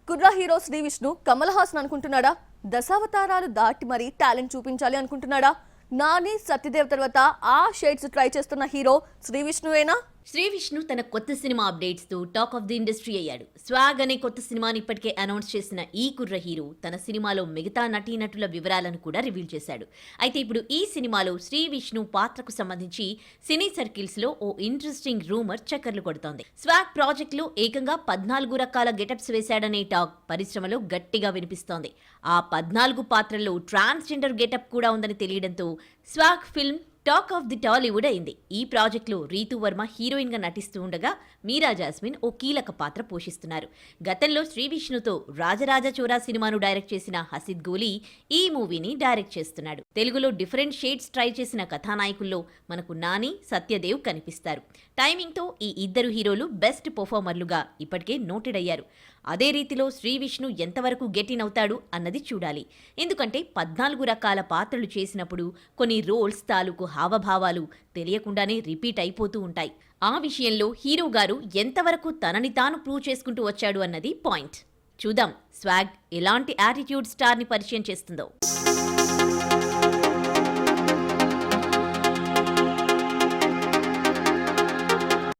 కుర్రా hero Shri Vishnu Kamal Haasan అనుకుంటున్నాడా? దశావతారాలు దాటి మరీ టాలెంట్ చూపించాలి అనుకుంటున్నాడా? నాని సత్యదేవ్ తర్వాత ఆ షేడ్స్ ట్రై చేస్తున్న హీరో శ్రీ విష్ణువేనా? శ్రీ విష్ణు తన కొత్త సినిమా అప్డేట్స్ తో టాక్ ఆఫ్ ది ఇండస్ట్రీ అయ్యాడు. స్వాగ్ అనే కొత్త సినిమాని ఇప్పటికే అనౌన్స్ చేసిన ఈ కుర్ర హీరో తన సినిమాలో మిగతా నటీనటుల వివరాలను కూడా రివీల్ చేశాడు. అయితే ఇప్పుడు ఈ సినిమాలో శ్రీ విష్ణు పాత్రకు సంబంధించి సినీ సర్కిల్స్ లో ఓ ఇంట్రెస్టింగ్ రూమర్ చక్కర్లు కొడుతోంది. స్వాగ్ ప్రాజెక్ట్ లో ఏకంగా 14 రకాల గెటప్స్ వేశాడనే టాక్ పరిశ్రమలో గట్టిగా వినిపిస్తోంది. ఆ 14 పాత్రల్లో ట్రాన్స్జెండర్ గెటప్ కూడా ఉందని తెలియడంతో Swag film talk of the Tollywood అయింది. ఈ ప్రాజెక్టులో రీతూ వర్మ హీరోయిన్ గా నటిస్తూ ఉండగా మీరా జాస్మిన్ ఓ కీలక పాత్ర పోషిస్తున్నారు. గతంలో శ్రీ విష్ణుతో రాజరాజ చోరా సినిమాను డైరెక్ట్ చేసిన హసిద్ గోలీ ఈ మూవీని డైరెక్ట్ చేస్తున్నాడు. తెలుగులో డిఫరెంట్ షేడ్స్ ట్రై చేసిన కథానాయకుల్లో మనకు నాని, సత్యదేవ్ కనిపిస్తారు. టైమింగ్ తో ఈ ఇద్దరు హీరోలు బెస్ట్ పర్ఫార్మర్లుగా ఇప్పటికే నోటెడ్ అయ్యారు. అదే రీతిలో శ్రీ విష్ణు ఎంతవరకు గెటిన్ అవుతాడు అన్నది చూడాలి. ఎందుకంటే 14 రకాల పాత్రలు చేసినప్పుడు కొన్ని రోల్స్ తాలూకు హావభావాలు తెలియకుండానే రిపీట్ అయిపోతూ ఉంటాయి. ఆ విషయంలో హీరో గారు ఎంతవరకు తనని తాను ప్రూవ్ చేసుకుంటూ వచ్చాడు అన్నది పాయింట్. చూద్దాం స్వాగ్ ఎలాంటి యాటిట్యూడ్ స్టార్ ని పరిచయం చేస్తుందో.